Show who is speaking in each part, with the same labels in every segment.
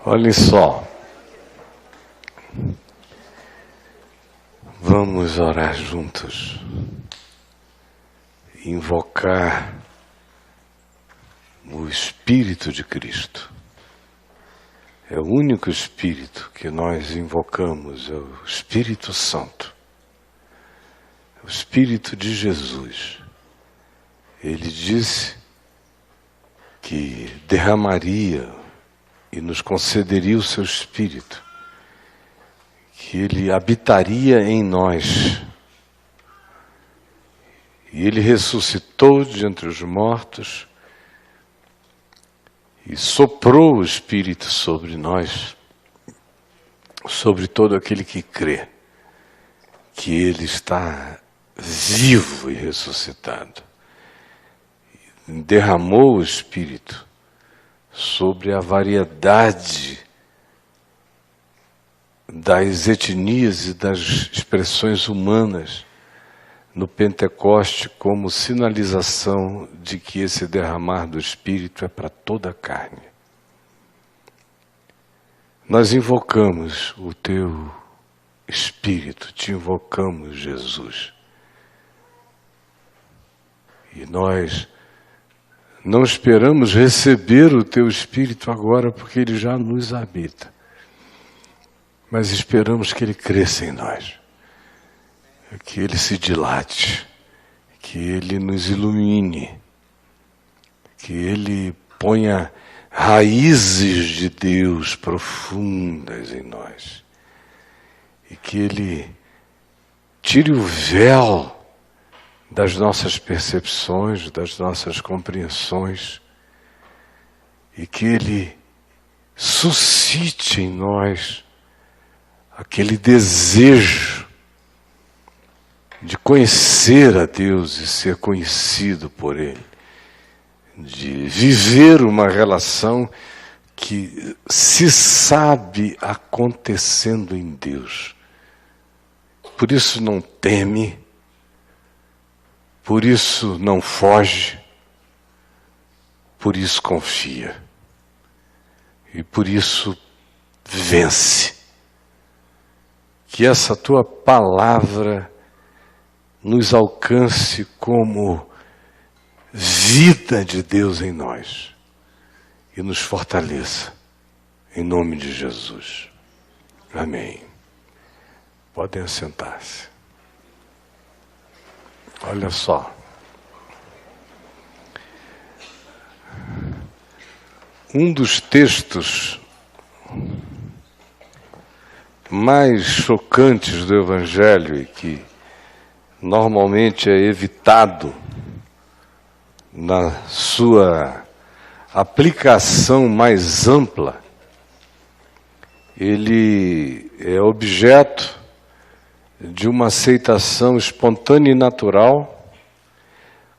Speaker 1: Olhem só, vamos orar juntos, invocar o Espírito de Cristo. É o único Espírito que nós invocamos, é o Espírito Santo, o Espírito de Jesus. Ele disse que derramaria e nos concederia o seu Espírito, que Ele habitaria em nós. E Ele ressuscitou de entre os mortos e soprou o Espírito sobre nós, sobre todo aquele que crê, que Ele está vivo e ressuscitado. Derramou o Espírito sobre a variedade das etnias e das expressões humanas no Pentecoste, como sinalização de que esse derramar do Espírito é para toda a carne. Nós invocamos o Teu Espírito, te invocamos, Jesus. E nós não esperamos receber o Teu Espírito agora, porque Ele já nos habita. Mas esperamos que Ele cresça em nós, que Ele se dilate, que Ele nos ilumine, que Ele ponha raízes de Deus profundas em nós, e que Ele tire o véu das nossas percepções, das nossas compreensões, e que Ele suscite em nós aquele desejo de conhecer a Deus e ser conhecido por Ele, de viver uma relação que se sabe acontecendo em Deus. Por isso não teme, por isso não foge, por isso confia e por isso vence. Que essa Tua palavra nos alcance como vida de Deus em nós e nos fortaleça, em nome de Jesus. Amém. Podem assentar-se. Olha só. Um dos textos mais chocantes do Evangelho e que normalmente é evitado na sua aplicação mais ampla, ele é objeto de uma aceitação espontânea e natural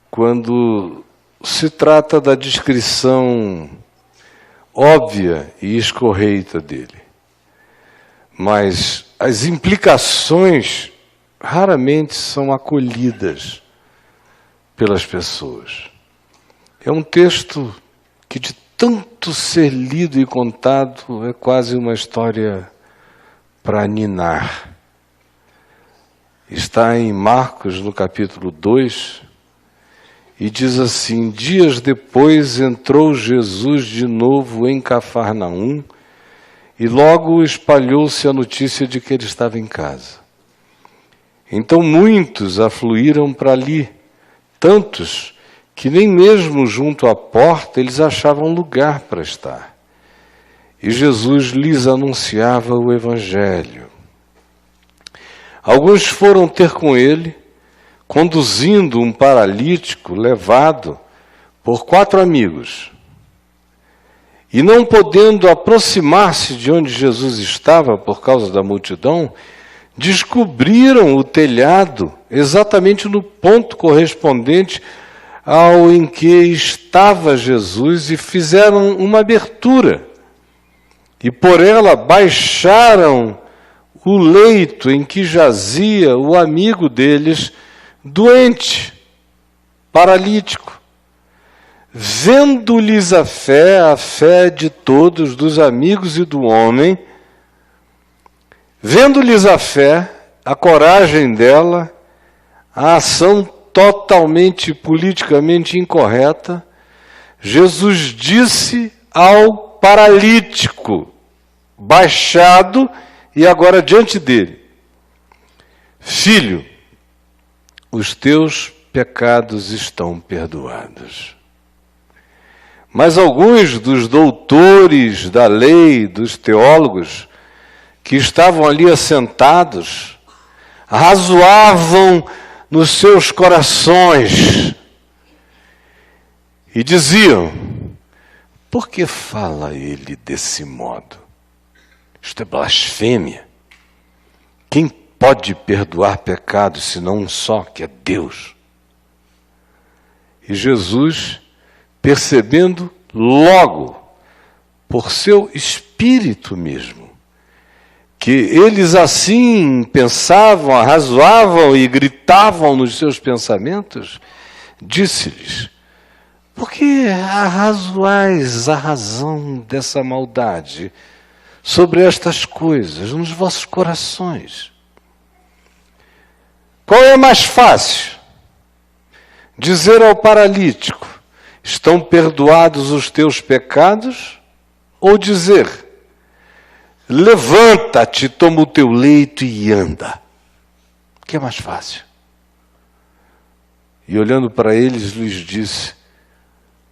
Speaker 1: quando se trata da descrição óbvia e escorreita dele. Mas as implicações raramente são acolhidas pelas pessoas. É um texto que, de tanto ser lido e contado, é quase uma história para ninar. Está em Marcos, no capítulo 2, e diz assim: dias depois entrou Jesus de novo em Cafarnaum, e logo espalhou-se a notícia de que ele estava em casa. Então muitos afluíram para ali, tantos que nem mesmo junto à porta eles achavam lugar para estar. E Jesus lhes anunciava o Evangelho. Alguns foram ter com ele, conduzindo um paralítico levado por 4 amigos. E não podendo aproximar-se de onde Jesus estava por causa da multidão, descobriram o telhado exatamente no ponto correspondente ao em que estava Jesus e fizeram uma abertura. E por ela baixaram o leito em que jazia o amigo deles, doente, paralítico. vendo-lhes a fé de todos, dos amigos e do homem, vendo-lhes a fé, a coragem dela, a ação totalmente politicamente incorreta, Jesus disse ao paralítico, baixado e agora diante dele: Filho, os teus pecados estão perdoados. Mas alguns dos doutores da lei, dos teólogos, que estavam ali assentados, razoavam nos seus corações e diziam: por que fala ele desse modo? Isto é blasfêmia. Quem pode perdoar pecados senão um só, que é Deus? E Jesus, percebendo logo, por seu espírito mesmo, que eles assim pensavam, arrazoavam e gritavam nos seus pensamentos, disse-lhes: por que arrazoais a razão dessa maldade sobre estas coisas nos vossos corações? Qual é mais fácil? Dizer ao paralítico: estão perdoados os teus pecados? Ou dizer: levanta-te, toma o teu leito e anda? O que é mais fácil? E olhando para eles, lhes disse: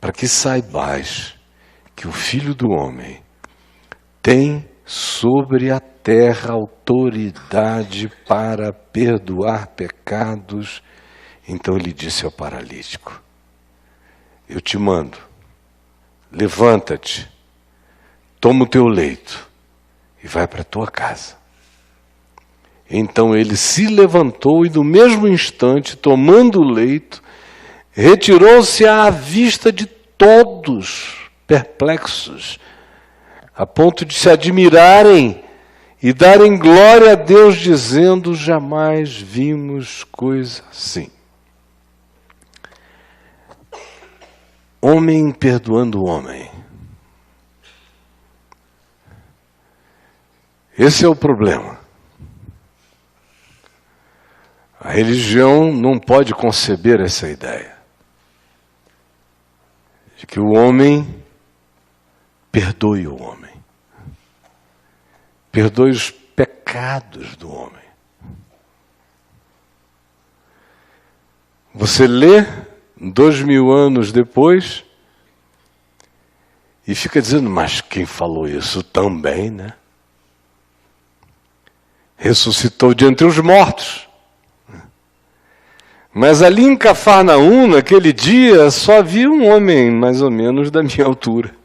Speaker 1: para que saibais que o Filho do Homem tem sobre a terra autoridade para perdoar pecados. Então ele disse ao paralítico: eu te mando, levanta-te, toma o teu leito e vai para a tua casa. Então ele se levantou e no mesmo instante, tomando o leito, retirou-se à vista de todos, perplexos, a ponto de se admirarem e darem glória a Deus, dizendo: jamais vimos coisa assim. Homem perdoando homem. Esse é o problema. A religião não pode conceber essa ideia de que o homem perdoe o homem, perdoe os pecados do homem. Você lê 2000 anos depois e fica dizendo: mas quem falou isso também, né? Ressuscitou de entre os mortos. Mas ali em Cafarnaum, naquele dia, só havia um homem mais ou menos da minha altura,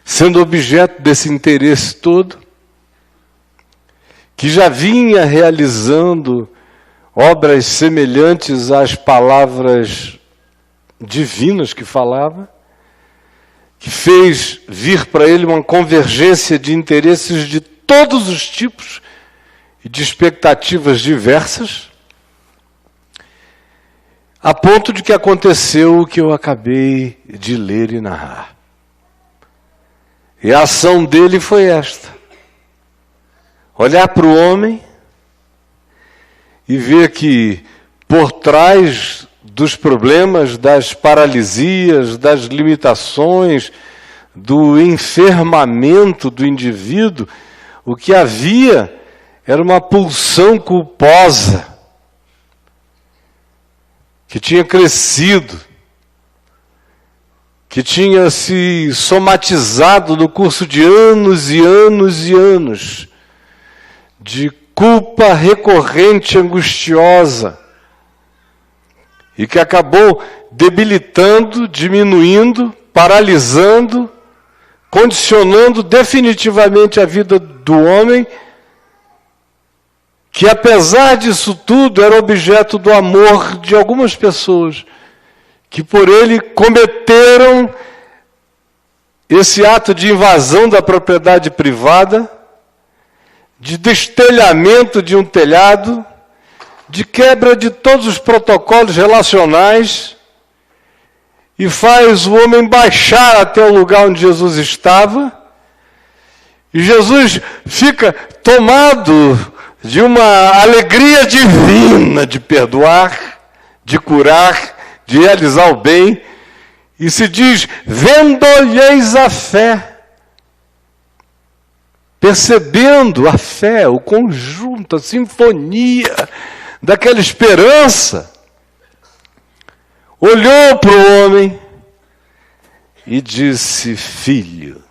Speaker 1: sendo objeto desse interesse todo, que já vinha realizando obras semelhantes às palavras divinas que falava, que fez vir para ele uma convergência de interesses de todos os tipos e de expectativas diversas, a ponto de que aconteceu o que eu acabei de ler e narrar. E a ação dele foi esta: olhar para o homem e ver que por trás dos problemas, das paralisias, das limitações, do enfermamento do indivíduo, o que havia era uma pulsão culposa que tinha crescido, que tinha se somatizado no curso de anos e anos e anos de culpa recorrente, angustiosa, e que acabou debilitando, diminuindo, paralisando, condicionando definitivamente a vida do homem, que apesar disso tudo era objeto do amor de algumas pessoas, que por ele cometeram esse ato de invasão da propriedade privada, de destelhamento de um telhado, de quebra de todos os protocolos relacionais e faz o homem baixar até o lugar onde Jesus estava. E Jesus fica tomado de uma alegria divina de perdoar, de curar, de realizar o bem. E se diz, vendo-lhes a fé. Percebendo a fé, o conjunto, a sinfonia daquela esperança, olhou para o homem e disse, filho,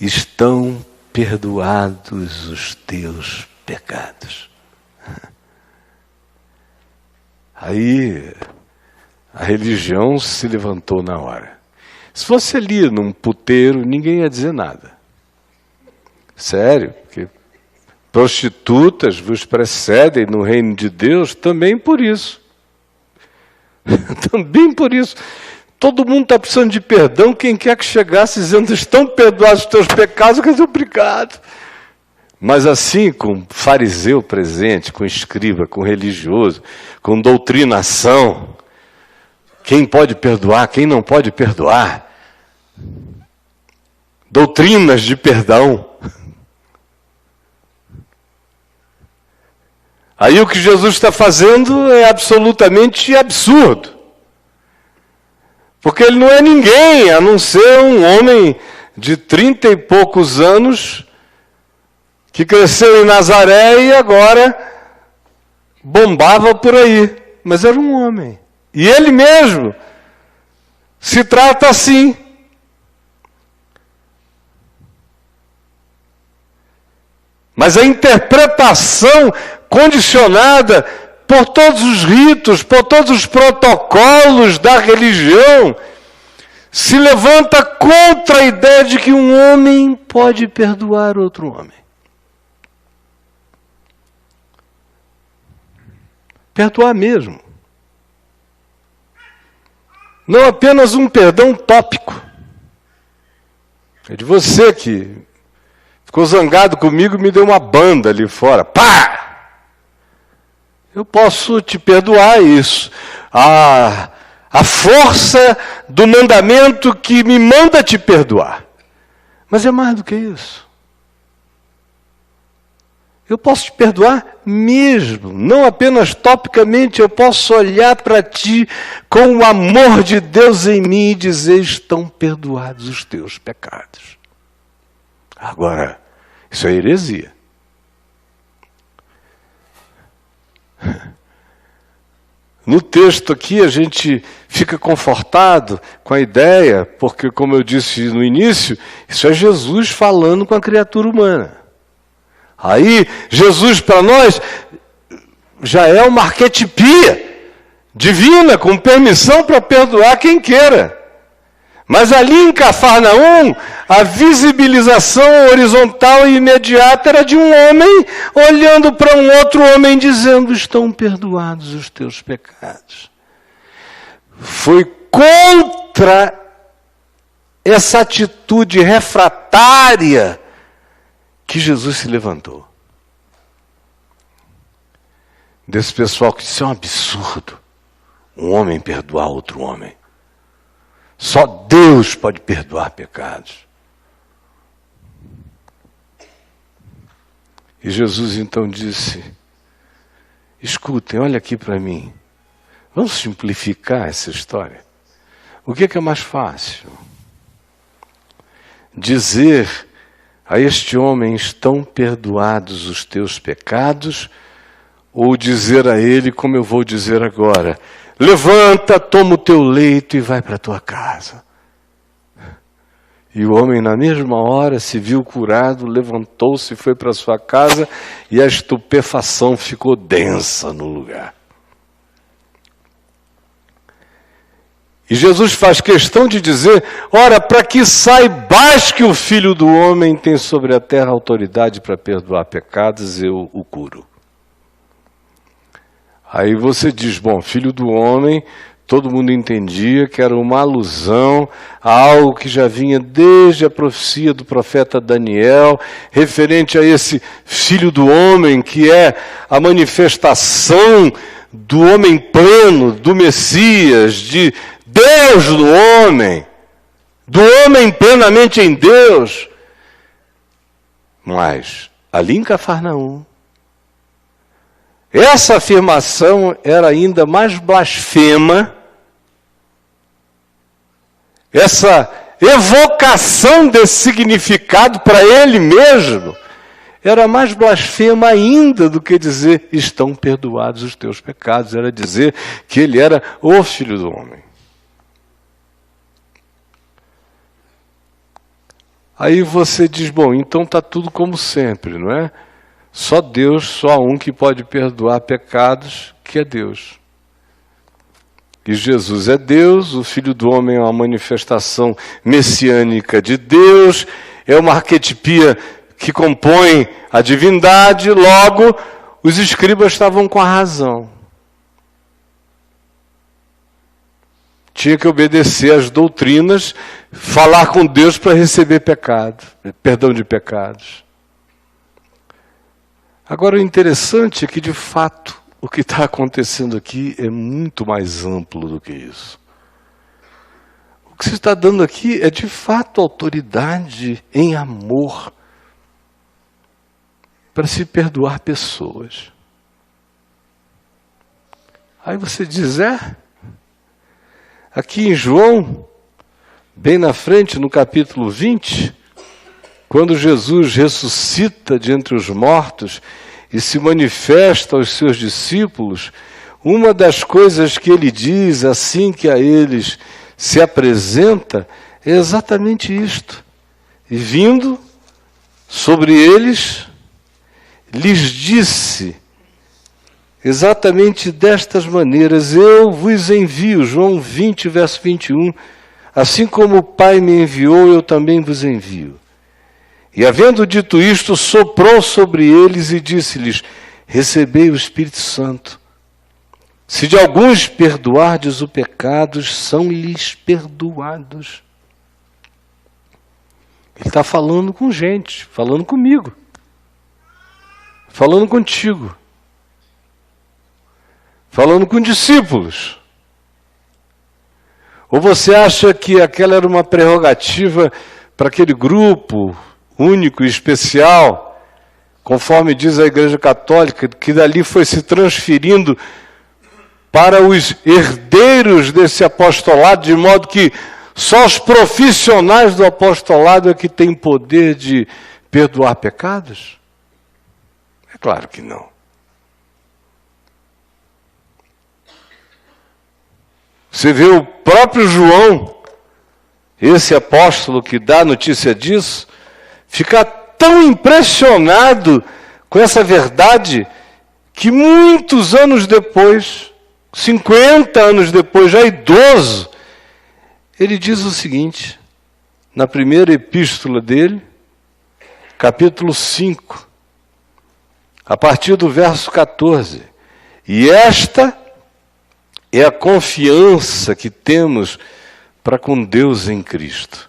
Speaker 1: estão perdoados os teus pecados. Aí a religião se levantou na hora. Se fosse ali num puteiro, ninguém ia dizer nada. Sério, porque prostitutas vos precedem no reino de Deus também por isso. Também por isso. Todo mundo está precisando de perdão. Quem quer que chegasse dizendo, estão perdoados os teus pecados, quer dizer, obrigado. Mas assim, com fariseu presente, com escriba, com religioso, com doutrinação, quem pode perdoar, quem não pode perdoar, doutrinas de perdão. Aí o que Jesus está fazendo é absolutamente absurdo. Porque ele não é ninguém, a não ser um homem de 30 e poucos anos, que cresceu em Nazaré e agora bombava por aí. Mas era um homem. E ele mesmo se trata assim. Mas a interpretação condicionada por todos os ritos, por todos os protocolos da religião, se levanta contra a ideia de que um homem pode perdoar outro homem. Perdoar mesmo. Não apenas um perdão tópico. É de você que ficou zangado comigo e me deu uma banda ali fora. Pá! Eu posso te perdoar isso. A força do mandamento que me manda te perdoar. Mas é mais do que isso. Eu posso te perdoar mesmo, não apenas topicamente, eu posso olhar para ti com o amor de Deus em mim e dizer, estão perdoados os teus pecados. Agora, isso é heresia. No texto aqui a gente fica confortado com a ideia, porque como eu disse no início, isso é Jesus falando com a criatura humana. Aí, Jesus para nós já é uma arquetipia divina, com permissão para perdoar quem queira. Mas ali em Cafarnaum, a visibilização horizontal e imediata era de um homem olhando para um outro homem dizendo, estão perdoados os teus pecados. Foi contra essa atitude refratária que Jesus se levantou. Desse pessoal que disse, é um absurdo um homem perdoar outro homem. Só Deus pode perdoar pecados. E Jesus então disse, escutem, olha aqui para mim. Vamos simplificar essa história. O que é mais fácil? Dizer a este homem, estão perdoados os teus pecados, ou dizer a ele, como eu vou dizer agora, levanta, toma o teu leito e vai para a tua casa. E o homem na mesma hora se viu curado, levantou-se e foi para a sua casa, e a estupefação ficou densa no lugar. E Jesus faz questão de dizer, ora, para que saibais que o Filho do Homem tem sobre a terra autoridade para perdoar pecados, eu o curo. Aí você diz, bom, Filho do Homem todo mundo entendia que era uma alusão a algo que já vinha desde a profecia do profeta Daniel, referente a esse Filho do Homem, que é a manifestação do homem pleno, do Messias, de Deus no homem, do homem plenamente em Deus. Mas, ali em Cafarnaum, essa afirmação era ainda mais blasfema. Essa evocação desse significado para ele mesmo era mais blasfema ainda do que dizer estão perdoados os teus pecados. Era dizer que ele era o Filho do Homem. Aí você diz, bom, então está tudo como sempre, não é? Só Deus, só um que pode perdoar pecados, que é Deus. E Jesus é Deus, o Filho do Homem é uma manifestação messiânica de Deus, é uma arquetipia que compõe a divindade, logo, os escribas estavam com a razão. Tinha que obedecer às doutrinas, falar com Deus para receber perdão de pecados. Agora, o interessante é que, de fato, o que está acontecendo aqui é muito mais amplo do que isso. O que se está dando aqui é, de fato, autoridade em amor para se perdoar pessoas. Aí você diz, aqui em João, bem na frente, no capítulo 20, quando Jesus ressuscita de entre os mortos e se manifesta aos seus discípulos, uma das coisas que ele diz assim que a eles se apresenta é exatamente isto. E vindo sobre eles, lhes disse exatamente destas maneiras, eu vos envio, João 20, verso 21, assim como o Pai me enviou, eu também vos envio. E havendo dito isto, soprou sobre eles e disse-lhes, recebei o Espírito Santo. Se de alguns perdoardes o pecados, são-lhes perdoados. Ele está falando com gente, falando comigo, falando contigo, falando com discípulos. Ou você acha que aquela era uma prerrogativa para aquele grupo único e especial, conforme diz a Igreja Católica, que dali foi se transferindo para os herdeiros desse apostolado, de modo que só os profissionais do apostolado é que têm poder de perdoar pecados? É claro que não. Você vê o próprio João, esse apóstolo que dá notícia disso, ficar tão impressionado com essa verdade que muitos anos depois, 50 anos depois, já idoso, ele diz o seguinte, na primeira epístola dele, capítulo 5, a partir do verso 14, e esta é a confiança que temos para com Deus em Cristo,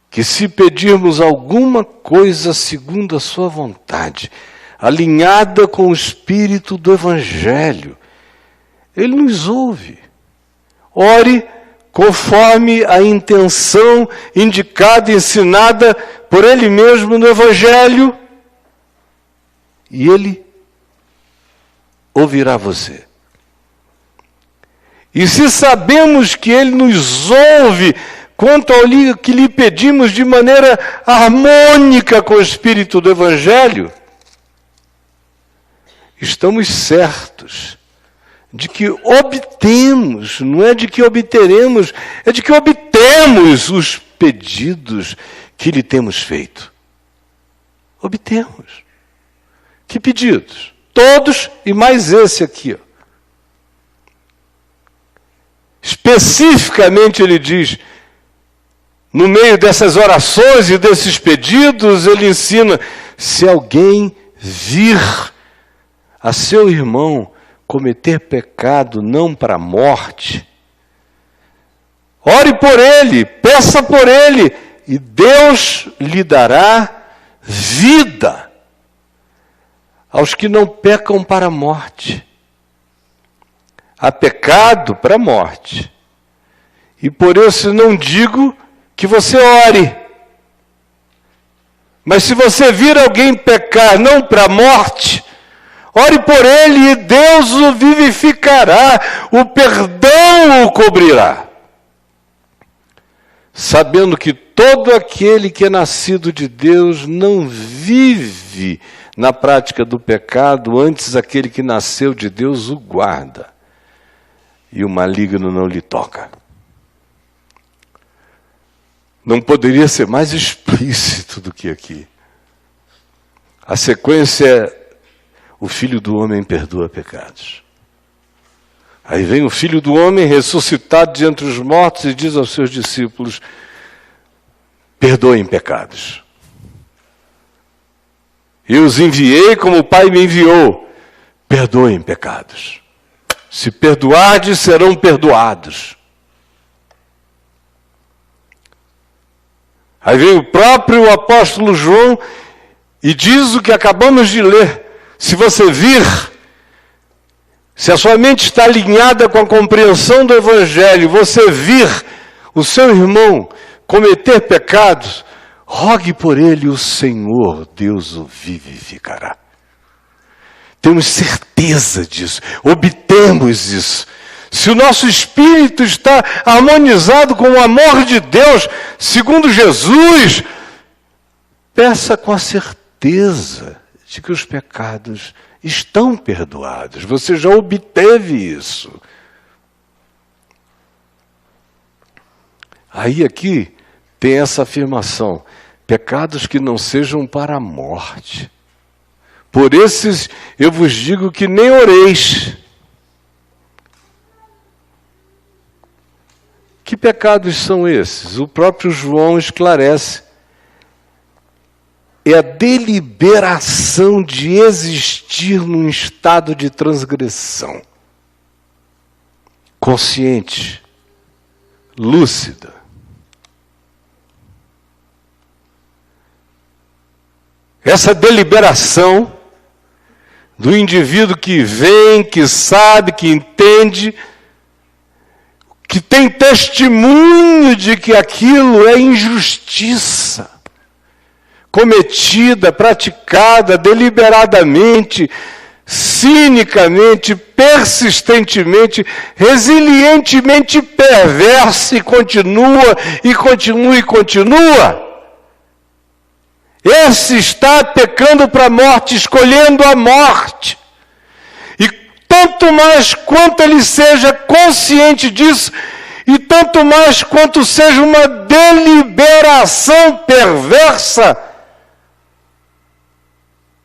Speaker 1: que se pedirmos alguma coisa segundo a sua vontade, alinhada com o espírito do Evangelho, Ele nos ouve. Ore conforme a intenção indicada e ensinada por Ele mesmo no Evangelho, e Ele ouvirá você. E se sabemos que Ele nos ouve quanto ao que lhe pedimos de maneira harmônica com o Espírito do Evangelho, estamos certos de que obtemos, não é de que obteremos, é de que obtemos os pedidos que lhe temos feito. Obtemos. Que pedidos? Todos e mais esse aqui, ó. Especificamente ele diz, no meio dessas orações e desses pedidos, ele ensina, se alguém vir a seu irmão cometer pecado não para a morte, Ore por ele, peça por ele, e Deus lhe dará vida aos que não pecam para a morte. Há pecado para a morte. E por isso não digo que você ore. Mas se você vir alguém pecar não para a morte, ore por ele e Deus o vivificará, o perdão o cobrirá. Sabendo que todo aquele que é nascido de Deus não vive na prática do pecado, antes aquele que nasceu de Deus o guarda, e o maligno não lhe toca. Não poderia ser mais explícito do que aqui. A sequência é: o Filho do Homem perdoa pecados. Aí vem o Filho do Homem ressuscitado de entre os mortos e diz aos seus discípulos: perdoem pecados. Eu os enviei como o Pai me enviou. Perdoem pecados. Se perdoardes, serão perdoados. Aí vem o próprio apóstolo João e diz o que acabamos de ler. Se você vir, se a sua mente está alinhada com a compreensão do Evangelho, você vir o seu irmão cometer pecados, rogue por ele, o Senhor Deus o vivificará. Temos certeza disso, obtemos isso. Se o nosso espírito está harmonizado com o amor de Deus, segundo Jesus, peça com a certeza de que os pecados estão perdoados. Você já obteve isso. Aí aqui tem essa afirmação: pecados que não sejam para a morte. Por esses eu vos digo que nem oreis. Que pecados são esses? O próprio João esclarece. É a deliberação de existir num estado de transgressão. Consciente, lúcida. Essa deliberação do indivíduo que vem, que sabe, que entende, que tem testemunho de que aquilo é injustiça, cometida, praticada deliberadamente, cinicamente, persistentemente, resilientemente perversa, e continua, e continua, e continua. Esse está pecando para a morte, escolhendo a morte. E tanto mais quanto ele seja consciente disso, e tanto mais quanto seja uma deliberação perversa,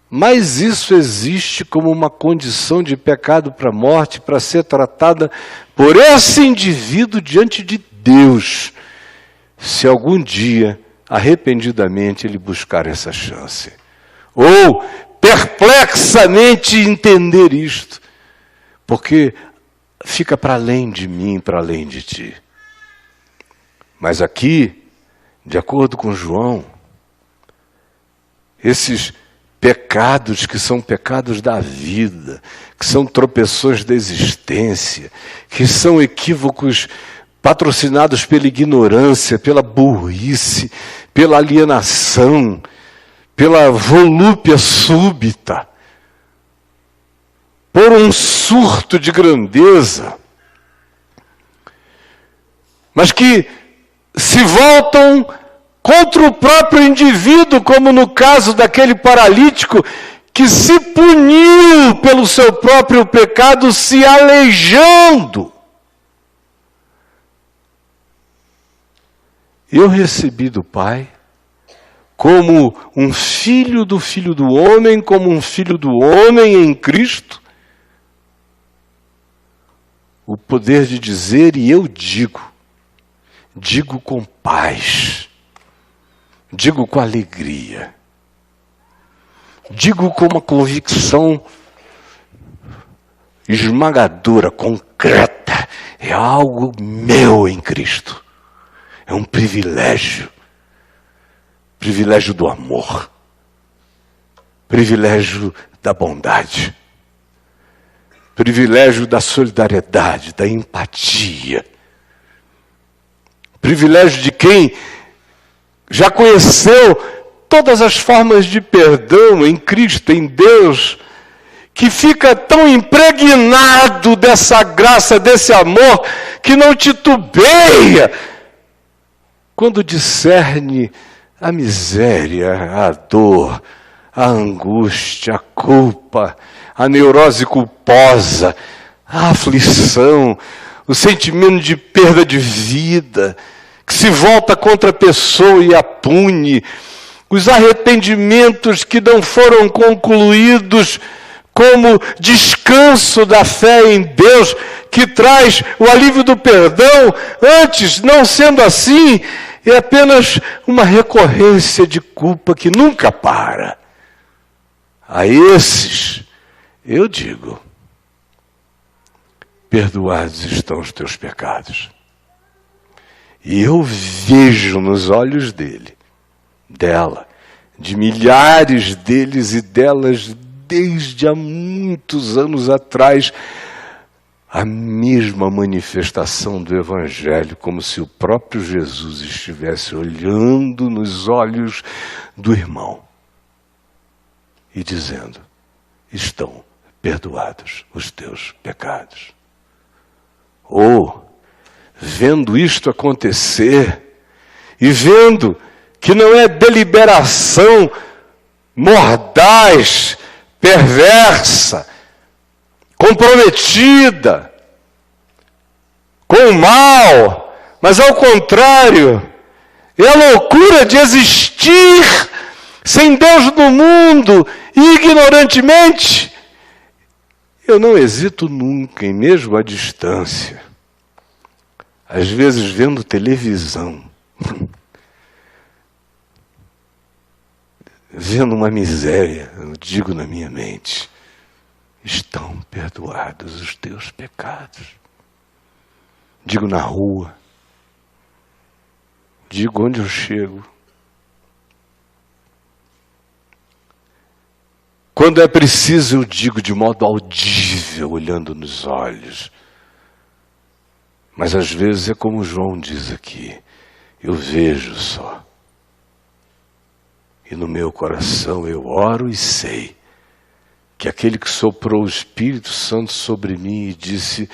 Speaker 1: mas isso existe como uma condição de pecado para a morte, para ser tratada por esse indivíduo diante de Deus, se algum dia, arrependidamente, ele buscar essa chance. Ou perplexamente entender isto, porque fica para além de mim, para além de ti. Mas aqui, de acordo com João, esses pecados que são pecados da vida, que são tropeções da existência, que são equívocos patrocinados pela ignorância, pela burrice, pela alienação, pela volúpia súbita, por um surto de grandeza, mas que se voltam contra o próprio indivíduo, como no caso daquele paralítico que se puniu pelo seu próprio pecado, se aleijando. Eu recebi do Pai, como um filho do homem, como um filho do homem em Cristo, o poder de dizer, e eu digo com paz, digo com alegria, digo com uma convicção esmagadora, concreta, é algo meu em Cristo. É um privilégio. Privilégio do amor. Privilégio da bondade. Privilégio da solidariedade, da empatia. Privilégio de quem já conheceu todas as formas de perdão em Cristo, em Deus, que fica tão impregnado dessa graça, desse amor, que não titubeia quando discerne a miséria, a dor, a angústia, a culpa, a neurose culposa, a aflição, o sentimento de perda de vida, que se volta contra a pessoa e a pune, os arrependimentos que não foram concluídos como descanso da fé em Deus, que traz o alívio do perdão. Antes, não sendo assim, é apenas uma recorrência de culpa que nunca para. A esses, eu digo, perdoados estão os teus pecados. E eu vejo nos olhos dela, de milhares deles e delas, desde há muitos anos atrás, a mesma manifestação do Evangelho, como se o próprio Jesus estivesse olhando nos olhos do irmão e dizendo: estão perdoados os teus pecados. Ou, vendo isto acontecer, e vendo que não é deliberação mordaz, perversa, comprometida com o mal, mas ao contrário, é a loucura de existir sem Deus no mundo, ignorantemente. Eu não hesito nunca, em mesmo à distância, às vezes vendo televisão, vendo uma miséria, eu digo na minha mente: estão perdoados os teus pecados. Digo na rua, digo onde eu chego. Quando é preciso, eu digo de modo audível, olhando nos olhos. Mas às vezes é como João diz aqui: eu vejo só. E no meu coração eu oro e sei que aquele que soprou o Espírito Santo sobre mim e disse: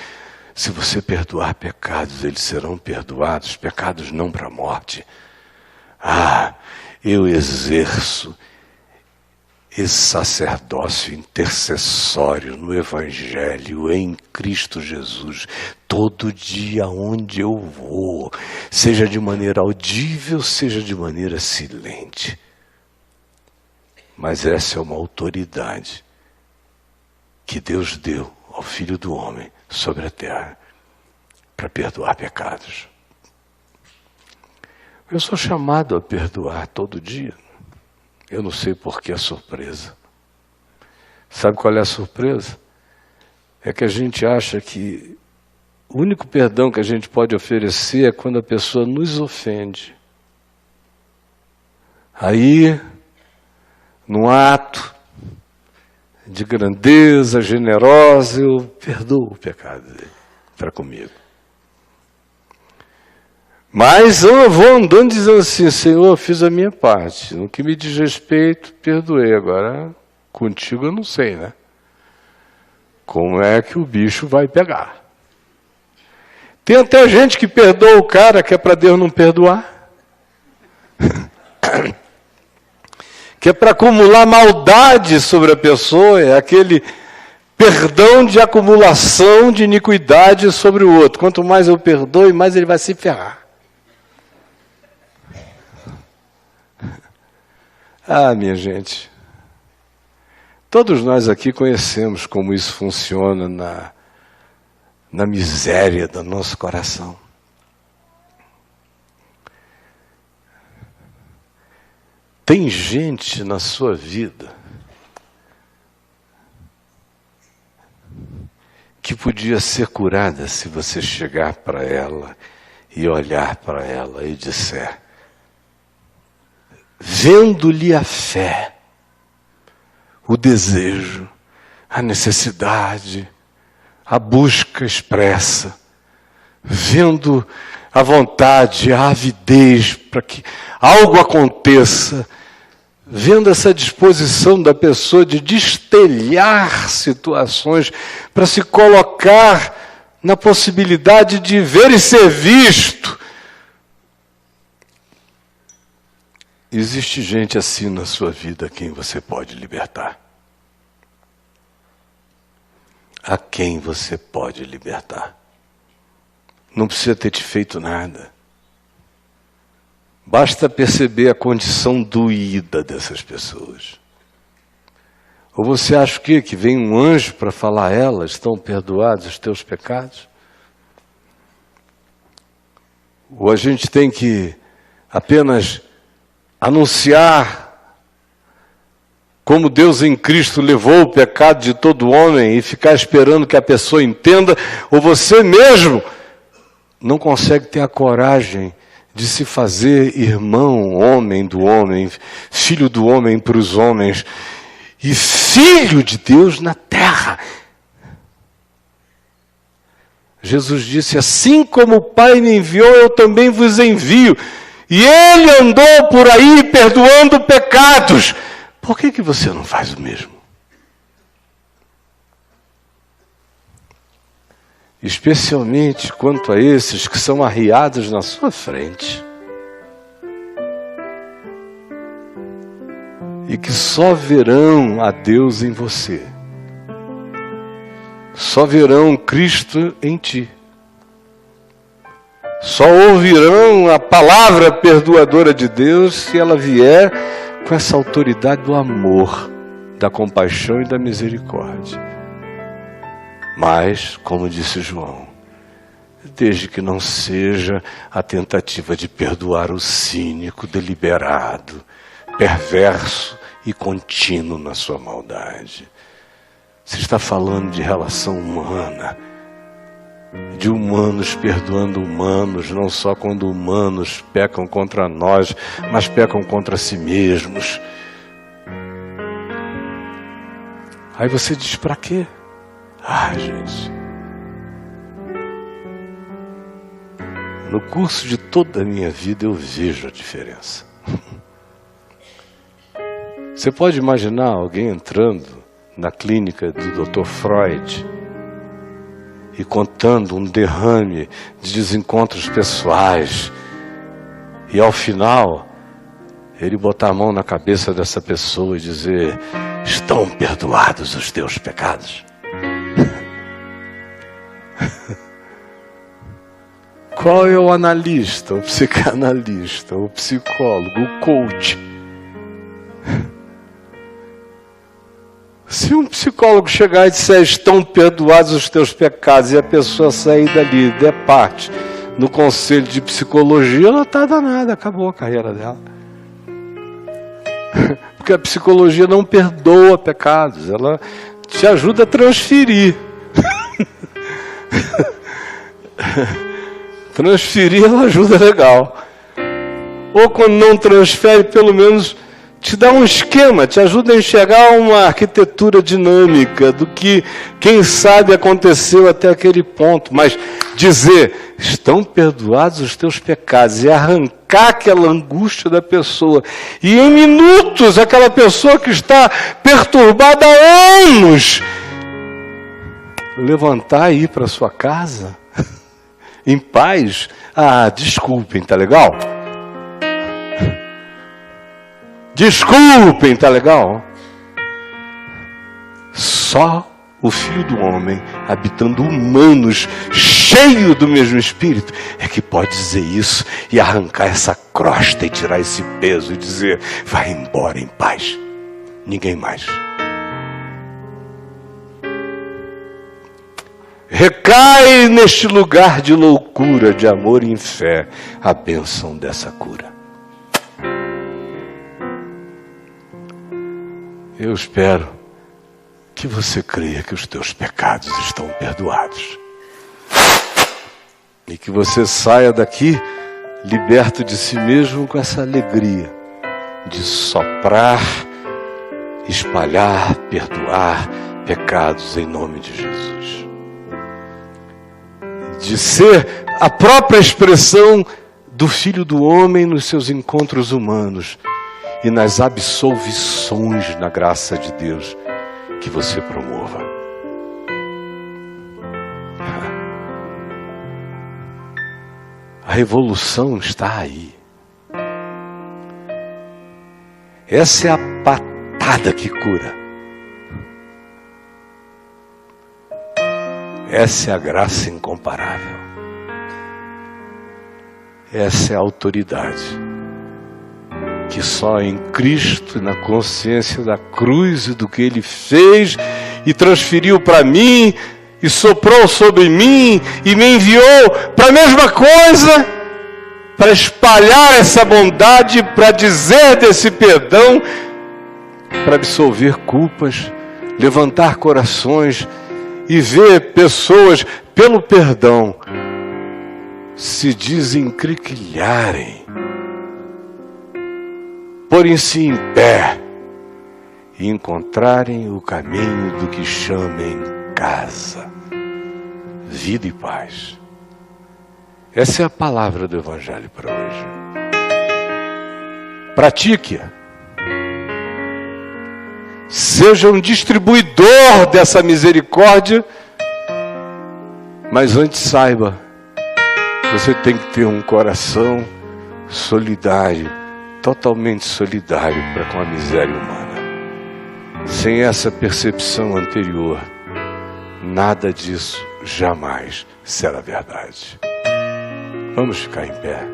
Speaker 1: se você perdoar pecados, eles serão perdoados, pecados não para a morte. Ah, eu exerço esse sacerdócio intercessório no Evangelho, em Cristo Jesus, todo dia onde eu vou, seja de maneira audível, seja de maneira silente. Mas essa é uma autoridade que Deus deu ao Filho do Homem sobre a terra para perdoar pecados. Eu sou chamado a perdoar todo dia. Eu não sei por que a surpresa. Sabe qual é a surpresa? É que a gente acha que o único perdão que a gente pode oferecer é quando a pessoa nos ofende. Aí, num ato de grandeza generosa, eu perdoo o pecado dele para comigo. Mas eu vou andando dizendo assim: Senhor, eu fiz a minha parte. No que me diz respeito, perdoei. Agora, contigo eu não sei, né? Como é que o bicho vai pegar? Tem até gente que perdoa o cara que é para Deus não perdoar. Que é para acumular maldade sobre a pessoa, é aquele perdão de acumulação de iniquidade sobre o outro. Quanto mais eu perdoo, mais ele vai se ferrar. Ah, minha gente, todos nós aqui conhecemos como isso funciona na miséria do nosso coração. Tem gente na sua vida que podia ser curada se você chegar para ela e olhar para ela e disser, vendo-lhe a fé, o desejo, a necessidade, a busca expressa, vendo a vontade, a avidez para que algo aconteça, vendo essa disposição da pessoa de destelhar situações para se colocar na possibilidade de ver e ser visto. Existe gente assim na sua vida a quem você pode libertar. A quem você pode libertar. Não precisa ter te feito nada. Basta perceber a condição doída dessas pessoas. Ou você acha o quê? Que vem um anjo para falar a elas, estão perdoados os teus pecados? Ou a gente tem que apenas anunciar como Deus em Cristo levou o pecado de todo homem e ficar esperando que a pessoa entenda, ou você mesmo não consegue ter a coragem de se fazer irmão, homem do homem, filho do homem para os homens, e filho de Deus na terra. Jesus disse, assim como o Pai me enviou, eu também vos envio. E Ele andou por aí perdoando pecados. Por que você não faz o mesmo? Especialmente quanto a esses que são arriados na sua frente. E que só verão a Deus em você. Só verão Cristo em ti. Só ouvirão a palavra perdoadora de Deus se ela vier com essa autoridade do amor, da compaixão e da misericórdia. Mas, como disse João, desde que não seja a tentativa de perdoar o cínico, deliberado, perverso e contínuo na sua maldade. Você está falando de relação humana, de humanos perdoando humanos, não só quando humanos pecam contra nós, mas pecam contra si mesmos. Aí você diz, para quê? Gente, no curso de toda a minha vida eu vejo a diferença. Você pode imaginar alguém entrando na clínica do Dr. Freud e contando um derrame de desencontros pessoais, e ao final ele botar a mão na cabeça dessa pessoa e dizer, estão perdoados os teus pecados? Qual é o analista, o psicanalista, o psicólogo, o coach? Se um psicólogo chegar e disser, estão perdoados os teus pecados, e a pessoa sair dali, der parte no conselho de psicologia, ela está danada, acabou a carreira dela. Porque a psicologia não perdoa pecados, ela te ajuda a transferir. Transferir ela ajuda legal. Ou quando não transfere, pelo menos te dá um esquema, te ajuda a enxergar uma arquitetura dinâmica do que, quem sabe, aconteceu até aquele ponto. Mas dizer, estão perdoados os teus pecados, e arrancar aquela angústia da pessoa, e em minutos aquela pessoa que está perturbada há anos, levantar e ir para sua casa em paz. Desculpem, tá legal? Desculpem, tá legal? Só o Filho do Homem, habitando humanos, cheio do mesmo Espírito, é que pode dizer isso e arrancar essa crosta e tirar esse peso e dizer, vai embora em paz. Ninguém mais. Recai neste lugar de loucura, de amor e em fé, a bênção dessa cura. Eu espero que você creia que os teus pecados estão perdoados. E que você saia daqui liberto de si mesmo com essa alegria de soprar, espalhar, perdoar pecados em nome de Jesus. De ser a própria expressão do Filho do Homem nos seus encontros humanos e nas absolvições na graça de Deus que você promova. A revolução está aí. Essa é a patada que cura. Essa é a graça incomparável. Essa é a autoridade que só em Cristo e na consciência da cruz e do que Ele fez e transferiu para mim e soprou sobre mim e me enviou para a mesma coisa, para espalhar essa bondade, para dizer desse perdão, para absolver culpas, levantar corações e ver pessoas, pelo perdão, se desencriquilharem, porem-se em pé e encontrarem o caminho do que chamem casa, vida e paz. Essa é a palavra do Evangelho para hoje. Pratique-a. Seja um distribuidor dessa misericórdia, mas antes saiba, você tem que ter um coração solidário, totalmente solidário para com a miséria humana. Sem essa percepção anterior, nada disso jamais será verdade. Vamos ficar em pé.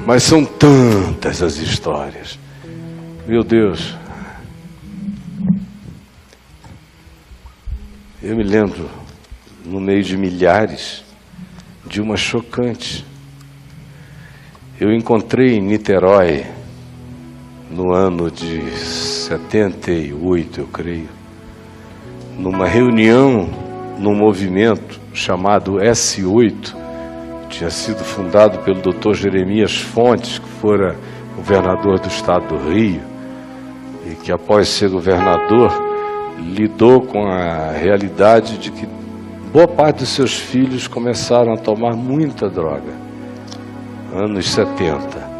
Speaker 1: Mas são tantas as histórias. Meu Deus. Eu me lembro, no meio de milhares, de uma chocante. Eu encontrei em Niterói, no ano de 78, eu creio, numa reunião, num movimento chamado S8, tinha sido fundado pelo Dr. Jeremias Fontes, que fora governador do estado do Rio, e que após ser governador, lidou com a realidade de que boa parte dos seus filhos começaram a tomar muita droga, anos 70.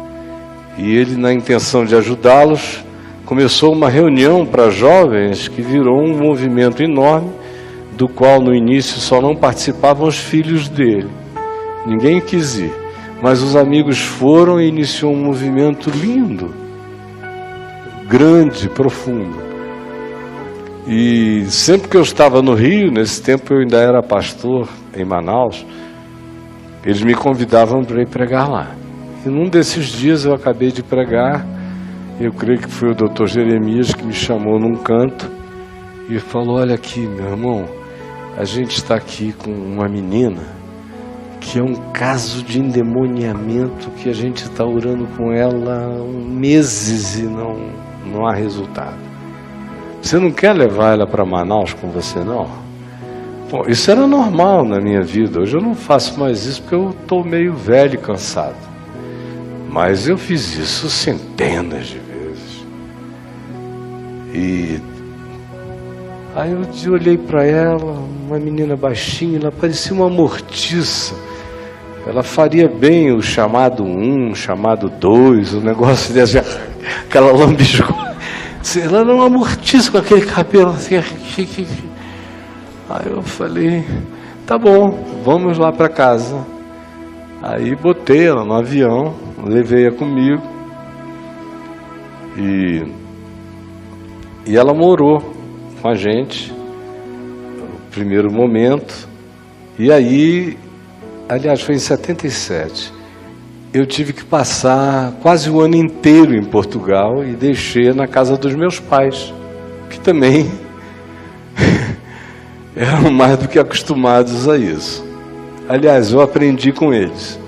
Speaker 1: E ele, na intenção de ajudá-los, começou uma reunião para jovens que virou um movimento enorme, do qual no início só não participavam os filhos dele. Ninguém quis ir, mas os amigos foram e iniciou um movimento lindo, grande, profundo. E sempre que eu estava no Rio, nesse tempo eu ainda era pastor em Manaus, eles me convidavam para ir pregar lá. E num desses dias eu acabei de pregar, eu creio que foi o Dr. Jeremias que me chamou num canto e falou: olha aqui, meu irmão, a gente está aqui com uma menina que é um caso de endemoniamento que a gente está orando com ela há meses e não há resultado. Você não quer levar ela para Manaus com você, não? Bom, isso era normal na minha vida. Hoje eu não faço mais isso porque eu estou meio velho e cansado. Mas eu fiz isso centenas de vezes. E aí eu olhei para ela, uma menina baixinha, ela parecia uma mortiça. Ela faria bem o chamado 1, chamado 2, o negócio dessa, aquela lambiscona. Ela era uma mortiça com aquele cabelo assim. Aí eu falei, tá bom, vamos lá para casa. Aí botei ela no avião, levei-a comigo. E ela morou com a gente no primeiro momento. E aí, aliás, foi em 77. Eu tive que passar quase o ano inteiro em Portugal e deixei na casa dos meus pais, que também eram mais do que acostumados a isso. Aliás, eu aprendi com eles.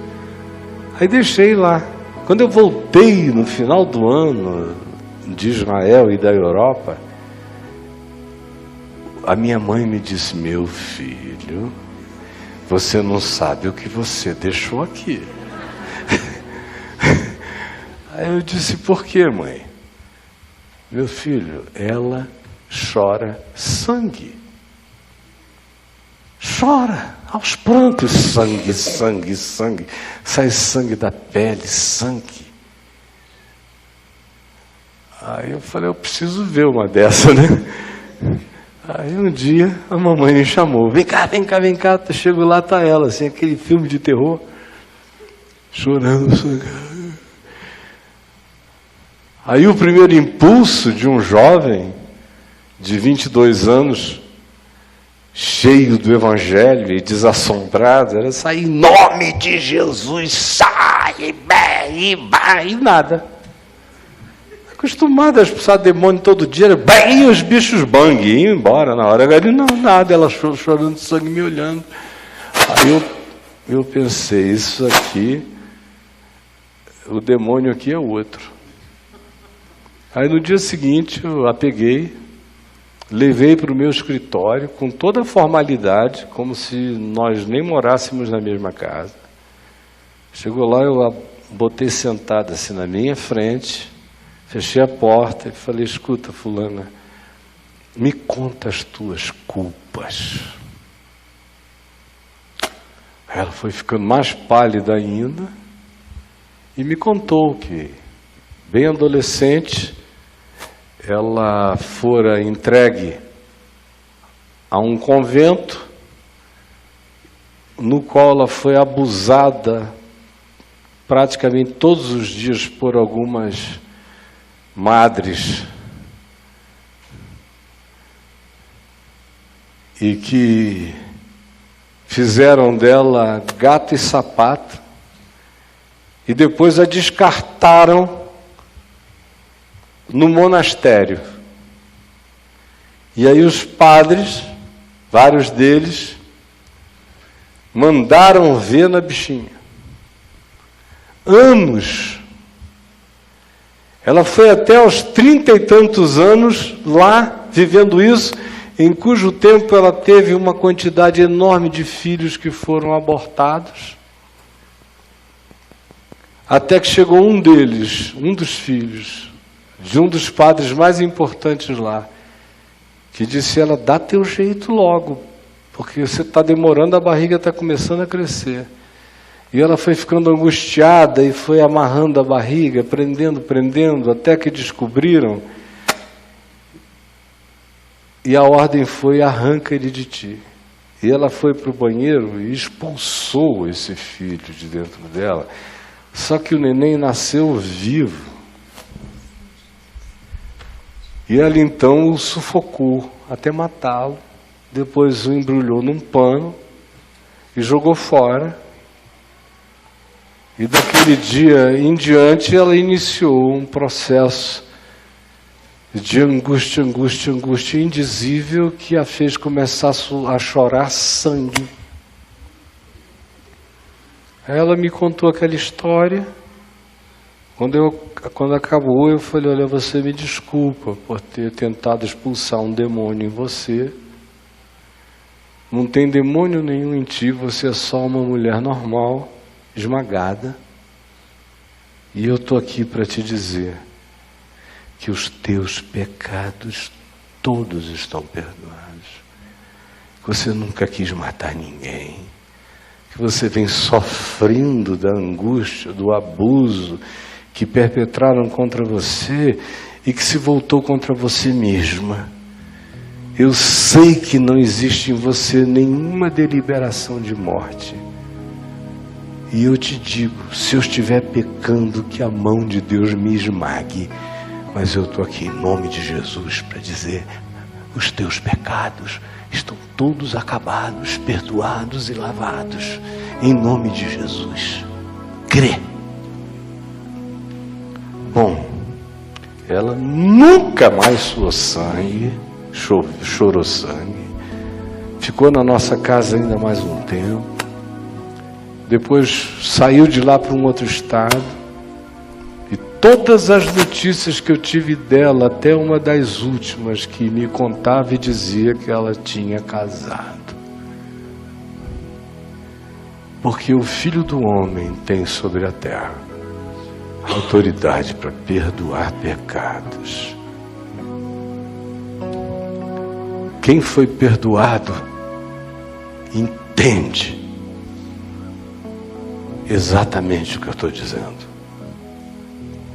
Speaker 1: Aí deixei lá. Quando eu voltei no final do ano de Israel e da Europa, a minha mãe me disse: meu filho, você não sabe o que você deixou aqui. Aí eu disse: por quê, mãe? Meu filho, ela chora sangue. Chora aos prantos, sangue, sangue, sangue. Sai sangue da pele, sangue. Aí eu falei: eu preciso ver uma dessa, né? Aí um dia a mamãe me chamou: vem cá, vem cá, vem cá. Eu chego lá, tá ela, assim, aquele filme de terror, chorando, sangrando. Aí o primeiro impulso de um jovem de 22 anos, cheio do Evangelho e desassombrado, era sair: em nome de Jesus, sai, bem, e vai, e nada. Acostumada a expulsar demônio todo dia, era bem, os bichos bang, iam embora na hora. Agora não, nada, ela chorando de sangue, me olhando. Aí eu pensei: isso aqui, o demônio aqui é outro. Aí no dia seguinte eu a peguei, levei para o meu escritório com toda a formalidade, como se nós nem morássemos na mesma casa. Chegou lá, eu a botei sentada assim na minha frente, fechei a porta e falei: escuta, fulana, me conta as tuas culpas. Ela foi ficando mais pálida ainda e me contou que, bem adolescente, ela fora entregue a um convento no qual ela foi abusada praticamente todos os dias por algumas madres e que fizeram dela gato e sapato e depois a descartaram no monastério. E aí os padres, vários deles, mandaram ver na bichinha. Anos. Ela foi até aos 30 e tantos anos lá, vivendo isso, em cujo tempo ela teve uma quantidade enorme de filhos que foram abortados. Até que chegou um deles, um dos filhos, de um dos padres mais importantes lá, que disse: ela, dá teu jeito logo, porque você está demorando, a barriga está começando a crescer. E ela foi ficando angustiada e foi amarrando a barriga, prendendo, até que descobriram. E a ordem foi: arranca ele de ti. E ela foi para o banheiro e expulsou esse filho de dentro dela. Só que o neném nasceu vivo. E ela então o sufocou até matá-lo. Depois o embrulhou num pano e jogou fora. E daquele dia em diante ela iniciou um processo de angústia indizível que a fez começar a chorar sangue. Ela me contou aquela história. Quando acabou, eu falei: olha, você me desculpa por ter tentado expulsar um demônio em você. Não tem demônio nenhum em ti, você é só uma mulher normal, esmagada. E eu estou aqui para te dizer que os teus pecados todos estão perdoados. Que você nunca quis matar ninguém. Que você vem sofrendo da angústia, do abuso que perpetraram contra você e que se voltou contra você mesma. Eu sei que não existe em você nenhuma deliberação de morte. E eu te digo, se eu estiver pecando, que a mão de Deus me esmague. Mas eu estou aqui em nome de Jesus para dizer: os teus pecados estão todos acabados, perdoados e lavados. Em nome de Jesus. Crê. Bom, ela nunca mais suou sangue, chorou sangue. Ficou na nossa casa ainda mais um tempo. Depois saiu de lá para um outro estado. E todas as notícias que eu tive dela, até uma das últimas que me contava e dizia que ela tinha casado. Porque o Filho do Homem tem sobre a terra autoridade para perdoar pecados. Quem foi perdoado entende exatamente o que eu estou dizendo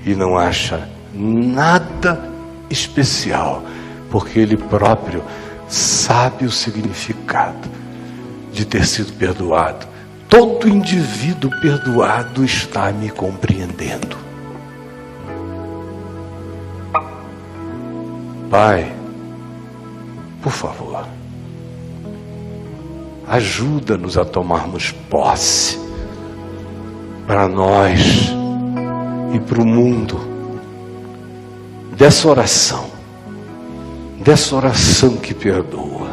Speaker 1: e não acha nada especial, porque ele próprio sabe o significado de ter sido perdoado. Todo indivíduo perdoado está me compreendendo. Pai, por favor, ajuda-nos a tomarmos posse para nós e para o mundo dessa oração que perdoa,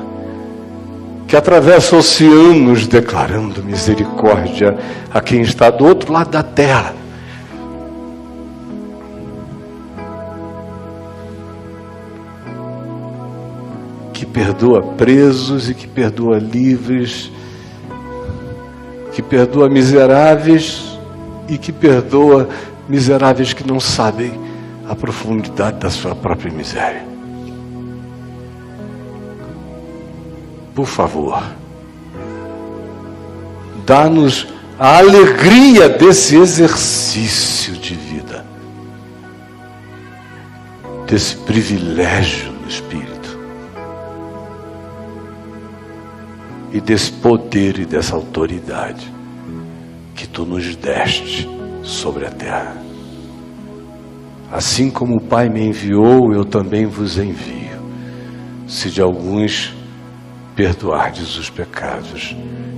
Speaker 1: que atravessa oceanos declarando misericórdia a quem está do outro lado da terra. Que perdoa presos e que perdoa livres, que perdoa miseráveis e que perdoa miseráveis que não sabem a profundidade da sua própria miséria. Por favor, dá-nos a alegria desse exercício de vida, desse privilégio no Espírito e desse poder e dessa autoridade que Tu nos deste sobre a terra. Assim como o Pai me enviou, eu também vos envio. Se de alguns perdoardes os pecados,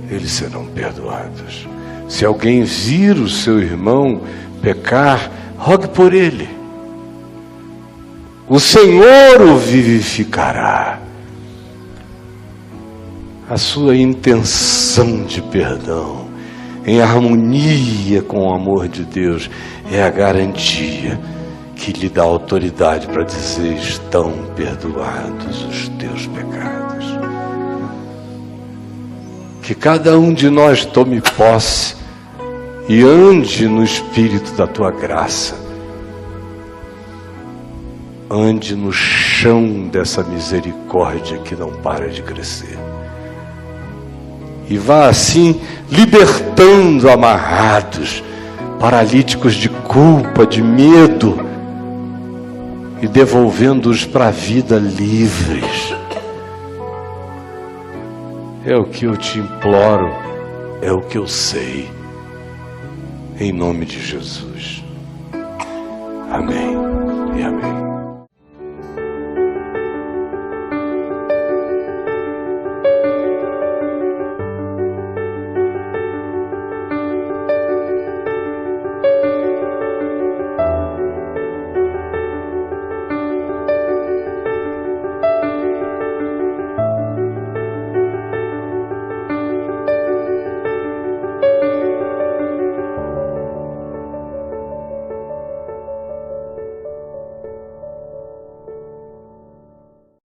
Speaker 1: eles serão perdoados. Se alguém vir o seu irmão pecar, rogue por ele. O Senhor o vivificará. A sua intenção de perdão, em harmonia com o amor de Deus, é a garantia que lhe dá autoridade para dizer: estão perdoados os teus pecados. Que cada um de nós tome posse e ande no espírito da Tua graça. Ande no chão dessa misericórdia que não para de crescer. E vá assim libertando amarrados, paralíticos de culpa, de medo, e devolvendo-os para a vida livres. É o que eu te imploro, é o que eu sei, em nome de Jesus. Amém e amém.